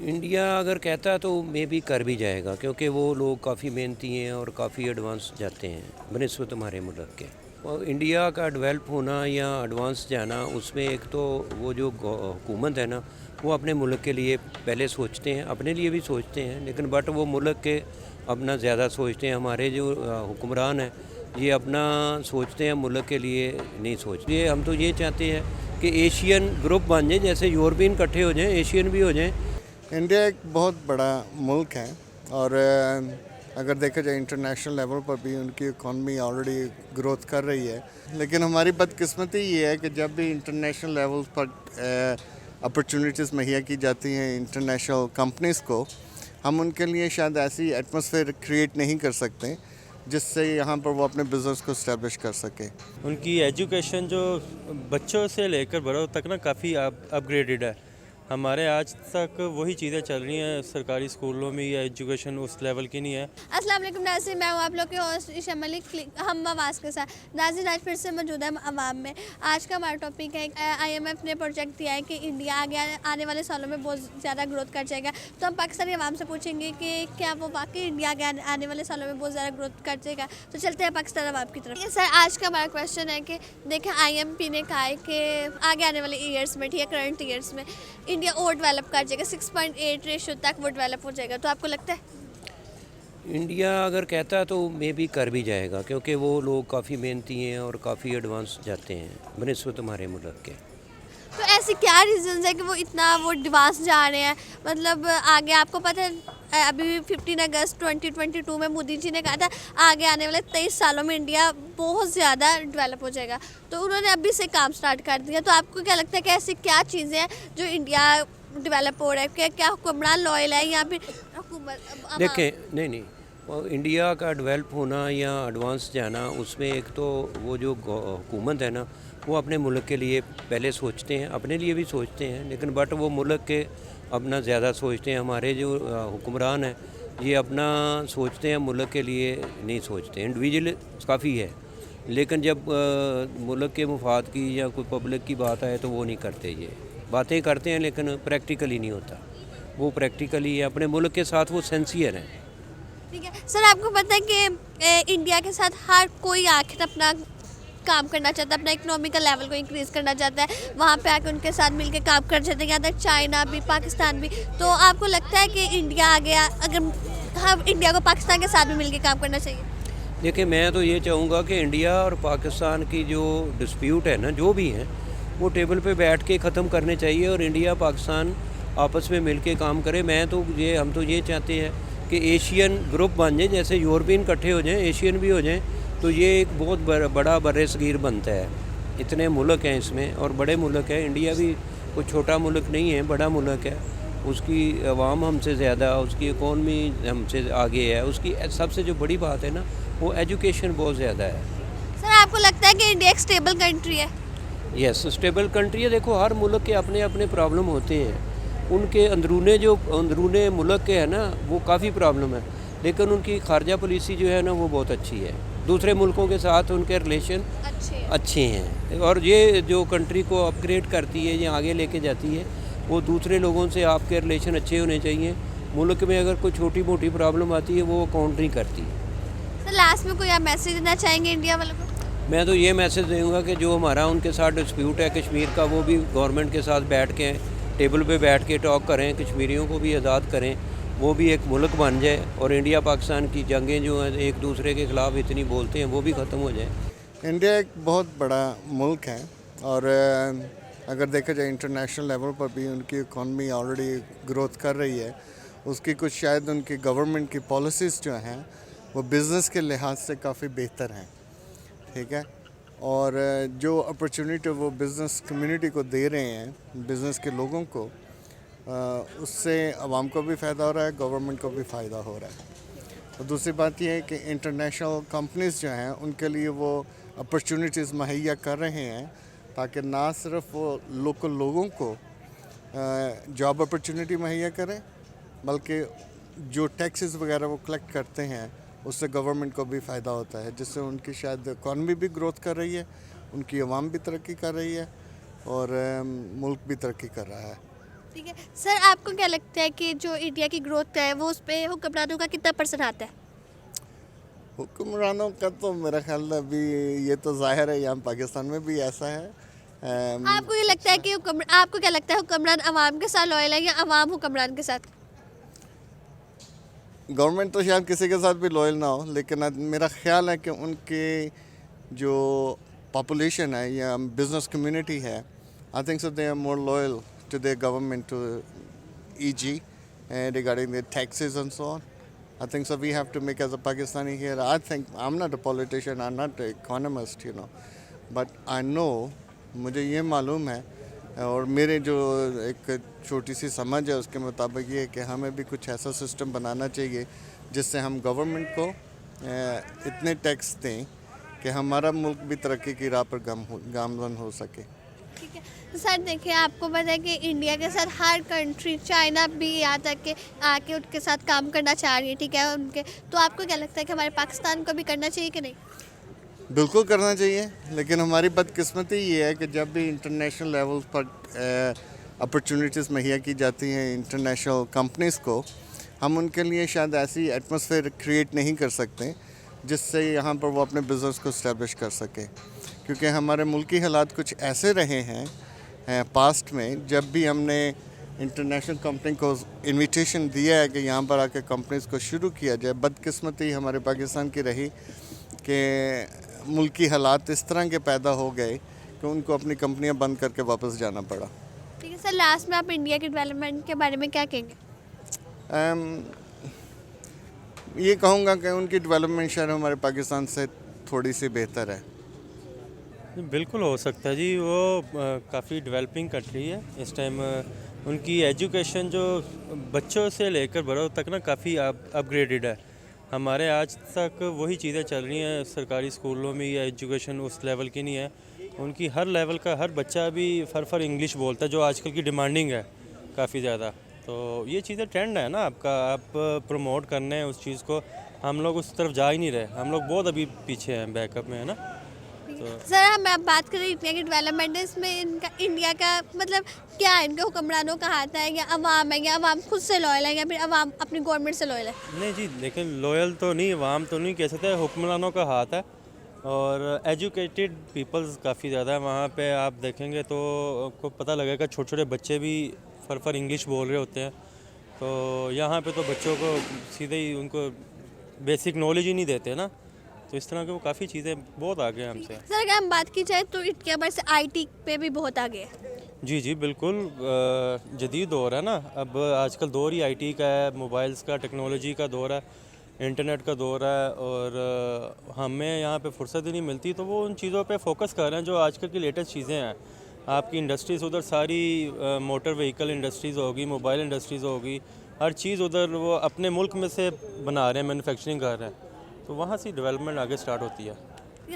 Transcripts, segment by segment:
India अगर कहता तो मे बी कर भी जाएगा, क्योंकि वो लोग काफ़ी मेहनती हैं और काफ़ी एडवांस जाते हैं बनिस्बत हमारे मुल्क के। और इंडिया का डेवलप होना या एडवांस जाना, उसमें एक तो वो जो हुकूमत है ना, वो अपने मुल्क के लिए पहले सोचते हैं, अपने लिए भी सोचते हैं, लेकिन बट वो मुल्क के अपना ज़्यादा सोचते हैं। हमारे जो हुक्मरान हैं ये अपना सोचते हैं, मुल्क के लिए नहीं सोचते। हम तो ये चाहते हैं कि एशियन ग्रुप बन जाए, जैसे यूरोपियन इकट्ठे हो जाएं, एशियन भी हो जाएं। इंडिया एक बहुत बड़ा मुल्क है और अगर देखा जाए इंटरनेशनल लेवल पर भी उनकी इकॉनमी ऑलरेडी ग्रोथ कर रही है। लेकिन हमारी बदकिस्मती ये है कि जब भी इंटरनेशनल लेवल पर अपॉर्चुनिटीज़ मुहैया की जाती हैं इंटरनेशनल कंपनीज़ को, हम उनके लिए शायद ऐसी एटमॉस्फेयर क्रिएट नहीं कर सकते जिससे यहाँ पर वो अपने बिज़नेस को इस्टेब्लिश कर सकें। उनकी एजुकेशन जो बच्चों से लेकर बड़ों तक ना काफ़ी अपग्रेडेड है। हमारे आज तक वही चीज़ें चल रही हैं सरकारी स्कूलों में, या एजुकेशन उस लेवल की नहीं है। अस्सलाम वालेकुम नाज़रीन, मैं हूँ आप लोग के होस्ट ईशा मलिक हम आवाज़ के साथ। नाज़रीन, आज फिर से मौजूद है अवाम में। आज का हमारा टॉपिक है IMF ने प्रोजेक्ट दिया है कि इंडिया आगे आने वाले सालों में बहुत ज़्यादा ग्रोथ कर जाएगा। तो हम पाकिस्तानी अवाम से पूछेंगे कि क्या वो वाकई इंडिया आगे आने वाले सालों में बहुत ज़्यादा ग्रोथ कर जाएगा। तो चलते हैं पाकिस्तान अवाम की तरफ। सर, आज का हमारा क्वेश्चन है कि देखें, IMF ने कहा है कि आगे आने वाले ईयर्स में, ठीक है, करंट ईयर्स में इंडिया और डेवलप कर जाएगा, 6.8 रेशो तक वो डेवलप हो जाएगा। तो आपको लगता है? इंडिया अगर कहता तो मे बी कर भी जाएगा, क्योंकि वो लोग काफ़ी मेहनती हैं और काफ़ी एडवांस जाते हैं बनिस्बत हमारे मुल्क के। तो ऐसे क्या रीजंस है कि वो इतना वो एडवांस जा रहे हैं? मतलब आगे आपको पता है अभी 15 अगस्त 2022 में मोदी जी ने कहा था आगे आने वाले 23 सालों में इंडिया बहुत ज़्यादा डेवलप हो जाएगा। तो उन्होंने अभी से काम स्टार्ट कर दिया। तो आपको क्या लगता है कि ऐसी क्या चीज़ें हैं जो इंडिया डेवलप हो रहा है? क्या हुक्मरान लॉयल है या फिर हुकूमत? देखें, नहीं, और इंडिया का डेवलप होना या एडवांस जाना, उसमें एक तो वो जो हुकूमत है ना, वो अपने मुल्क के लिए पहले सोचते हैं, अपने लिए भी सोचते हैं, लेकिन बट वो मुल्क के अपना ज़्यादा सोचते हैं। हमारे जो हुक्मरान हैं ये अपना सोचते हैं, मुल्क के लिए नहीं सोचते। इंडिविजुअल काफ़ी है, लेकिन जब मुल्क के मुफाद की या कोई पब्लिक की बात आए तो वो नहीं करते। ये बातें करते हैं लेकिन प्रैक्टिकली नहीं होता। वो प्रैक्टिकली अपने मुल्क के साथ वो सिंसियर हैं। ठीक है सर, आपको पता है कि इंडिया के साथ हर कोई आखिर अपना काम करना चाहता है, अपना इकोनॉमिकल लेवल को इंक्रीज़ करना चाहता है, वहाँ पे आके उनके साथ मिलकर काम कर चाहते हैं, यहाँ तक चाइना भी, पाकिस्तान भी। तो आपको लगता है कि इंडिया आ गया, अगर हम इंडिया को पाकिस्तान के साथ भी मिलकर काम करना चाहिए? देखिए, मैं तो ये चाहूँगा कि इंडिया और पाकिस्तान की जो डिस्प्यूट है ना, जो भी हैं, वो टेबल पे बैठ के ख़त्म करने चाहिए और इंडिया पाकिस्तान आपस में मिल के काम करे। हम तो ये चाहते हैं कि एशियन ग्रुप बन जाए, जैसे यूरोपियन इकट्ठे हो जाएं, एशियन भी हो जाएं, तो ये एक बहुत बड़ा बर्र-ए-सगीर बनता है। इतने मुल्क हैं इसमें और बड़े मुल्क हैं। इंडिया भी कोई छोटा मुल्क नहीं है, बड़ा मुल्क है। उसकी आवाम हमसे ज़्यादा, उसकी इकॉनमी हमसे आगे है। उसकी सबसे जो बड़ी बात है ना, वो एजुकेशन बहुत ज़्यादा है। सर, आपको लगता है कि इंडिया एक स्टेबल कंट्री है? यस, स्टेबल कंट्री है। देखो, हर मुल्क के अपने अपने प्रॉब्लम होते हैं। उनके अंदरूने मुल्क के है ना, वो काफ़ी प्रॉब्लम है, लेकिन उनकी खारजा पॉलिसी जो है ना, वो बहुत अच्छी है। दूसरे मुल्कों के साथ उनके रिलेशन अच्छे हैं और ये जो कंट्री को अपग्रेड करती है या आगे लेके जाती है, वो दूसरे लोगों से आपके रिलेशन अच्छे होने चाहिए। मुल्क में अगर कोई छोटी मोटी प्रॉब्लम आती है, वो काउंट नहीं करती। सर, लास्ट में कोई आप मैसेज देना चाहेंगे इंडिया वालों को? मैं तो ये मैसेज दूँगा कि जो हमारा उनके साथ डिस्प्यूट है कश्मीर का, वो भी गवर्नमेंट के साथ बैठ के टेबल पे बैठ के टॉक करें, कश्मीरियों को भी आज़ाद करें, वो भी एक मुल्क बन जाए और इंडिया पाकिस्तान की जंगें जो हैं एक दूसरे के ख़िलाफ़ इतनी बोलते हैं, वो भी ख़त्म हो जाए। इंडिया एक बहुत बड़ा मुल्क है और अगर देखा जाए इंटरनेशनल लेवल पर भी उनकी इकॉनमी ऑलरेडी ग्रोथ कर रही है। उसकी कुछ शायद उनकी गवर्नमेंट की पॉलिसीज़ जो हैं वो बिज़नेस के लिहाज से काफ़ी बेहतर हैं, ठीक है। और जो अपॉर्चुनिटी वो बिज़नेस कम्युनिटी को दे रहे हैं, बिज़नेस के लोगों को, उससे आवाम को भी फ़ायदा हो रहा है, गवर्नमेंट को भी फ़ायदा हो रहा है। और दूसरी बात यह है कि इंटरनेशनल कंपनीज़ जो हैं उनके लिए वो अपॉर्चुनिटीज़ मुहैया कर रहे हैं, ताकि ना सिर्फ वो लोकल लोगों को जॉब अपॉर्चुनिटी मुहैया करें, बल्कि जो टैक्सेस वगैरह वो कलेक्ट करते हैं उससे गवर्नमेंट को भी फ़ायदा होता है, जिससे उनकी शायद इकॉनमी भी ग्रोथ कर रही है, उनकी आवाम भी तरक्की कर रही है और मुल्क भी तरक्की कर रहा है। ठीक है सर, आपको क्या लगता है कि जो इंडिया की ग्रोथ है वो उस पर हुक्मरानों का कितना % आता है? हुक्मरानों का तो मेरा ख्याल है अभी ये तो जाहिर है यहाँ पाकिस्तान में भी ऐसा है। आपको ये लगता है कि आपको क्या लगता है हुक्मरान अवाम के साथ लॉयल है या अवाम हुक्मरान के साथ? गवर्नमेंट तो शायद किसी के साथ भी लॉयल ना हो, लेकिन मेरा ख्याल है कि उनके जो पॉपुलेशन है या बिजनेस कम्युनिटी है, I think so they are more loyal to the government to EG regarding the taxes and so on. I think so we have to make as a Pakistani here. I think I'm not a politician, I'm not an economist, you know, but I know, मुझे ये मालूम है और मेरे जो एक छोटी सी समझ है उसके मुताबिक ये है कि हमें भी कुछ ऐसा सिस्टम बनाना चाहिए जिससे हम गवर्नमेंट को इतने टैक्स दें कि हमारा मुल्क भी तरक्की की राह पर गामजन हो सके। ठीक है तो सर देखिए, आपको पता है कि इंडिया के साथ हर कंट्री, चाइना भी यहाँ तक के आके उनके साथ काम करना चाह रही है, ठीक है उनके, तो आपको क्या लगता है कि हमारे पाकिस्तान को भी करना चाहिए कि नहीं? बिल्कुल करना चाहिए, लेकिन हमारी बदकिस्मती ये है कि जब भी इंटरनेशनल लेवल पर अपॉर्चुनिटीज़ मुहैया की जाती हैं इंटरनेशनल कंपनीज़ को, हम उनके लिए शायद ऐसी एटमॉस्फेयर क्रिएट नहीं कर सकते जिससे यहाँ पर वो अपने बिज़नेस को इस्टेब्लिश कर सके, क्योंकि हमारे मुल्की हालात कुछ ऐसे रहे हैं पास्ट में, जब भी हमने इंटरनेशनल कंपनी को इनविटेशन दिया है कि यहाँ पर आके कंपनीज़ को शुरू किया जाए, बदकिस्मती हमारे पाकिस्तान की रही कि मुल्की हालात इस तरह के पैदा हो गए कि उनको अपनी कंपनियां बंद करके वापस जाना पड़ा। ठीक है सर, लास्ट में आप इंडिया के डेवलपमेंट के बारे में क्या कहेंगे? ये कहूँगा कि उनकी डेवलपमेंट शायद हमारे पाकिस्तान से थोड़ी सी बेहतर है। बिल्कुल हो सकता है जी, वो काफ़ी डेवलपिंग कंट्री है इस टाइम। उनकी एजुकेशन जो बच्चों से लेकर बड़ों तक ना काफ़ी अपग्रेडेड है। हमारे आज तक वही चीज़ें चल रही हैं सरकारी स्कूलों में, या एजुकेशन उस लेवल की नहीं है। उनकी हर लेवल का हर बच्चा भी फर इंग्लिश बोलता है, जो आजकल की डिमांडिंग है काफ़ी ज़्यादा। तो ये चीज़ें ट्रेंड है ना आपका, आप प्रमोट करने हैं उस चीज़ को, हम लोग उस तरफ जा ही नहीं रहे, हम लोग बहुत अभी पीछे हैं, बैकअप में है ना। सर हम आप बात करें इंडिया की डेवलपमेंट, इसमें इनका इंडिया का मतलब क्या है? इनके हुक्मरानों का हाथ है या अवाम है, या अवाम खुद से लॉयल है, या फिर अवाम अपनी गवर्नमेंट से लॉयल है? नहीं जी, लेकिन लॉयल तो नहीं, अवाम तो नहीं कह सकते, हुक्मरानों का हाथ है। और एजुकेटेड पीपल्स काफ़ी ज़्यादा है वहाँ पे, आप देखेंगे तो आपको पता लगेगा, छोटे छोटे बच्चे भी फर इंग्लिश बोल रहे होते हैं। तो यहाँ पे तो बच्चों को सीधे ही उनको बेसिक नॉलेज ही नहीं देते ना, तो इस तरह के वो काफ़ी चीज़ें बहुत आगे हैं हमसे। सर अगर हम बात की जाए तो इंडिया भर से IT पे भी बहुत आगे है। जी जी बिल्कुल, जदीद दौर है ना, अब आजकल दौर ही IT का है, मोबाइल्स का, टेक्नोलॉजी का दौर है, इंटरनेट का दौर है, और हमें यहाँ पे फुर्सत ही नहीं मिलती, तो वो उन चीज़ों पे फोकस कर रहे हैं जो आजकल की लेटेस्ट चीज़ें हैं। आपकी इंडस्ट्रीज़ उधर सारी मोटर व्हीकल इंडस्ट्रीज़ होगी, मोबाइल इंडस्ट्रीज़ होगी, हर चीज़ उधर वो अपने मुल्क में से बना रहे हैं, मैन्युफैक्चरिंग कर रहे हैं, तो वहाँ से डेवलपमेंट आगे स्टार्ट होती है।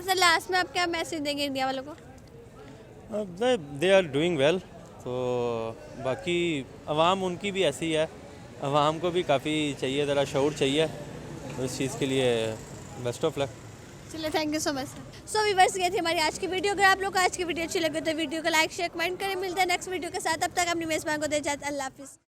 सर लास्ट में आप क्या मैसेज देंगे इंडिया वालों को? दे आर डूइंग वेल, तो बाकी अवाम उनकी भी ऐसी है, अवाम को भी काफ़ी चाहिए, ज़रा शऊर चाहिए, तो इस चीज़ के लिए बेस्ट ऑफ लक। चलिए, thank you so much sir. So viewers, ये थी हमारी आज की वीडियो। अगर आप लोग को आज की वीडियो अच्छी लगे तो वीडियो को लाइक शेयर कमेंट करें। मिलते हैं नेक्स्ट वीडियो के साथ, तब तक अपनी मेज़बान को दे जाते, अल्लाह हाफिज़।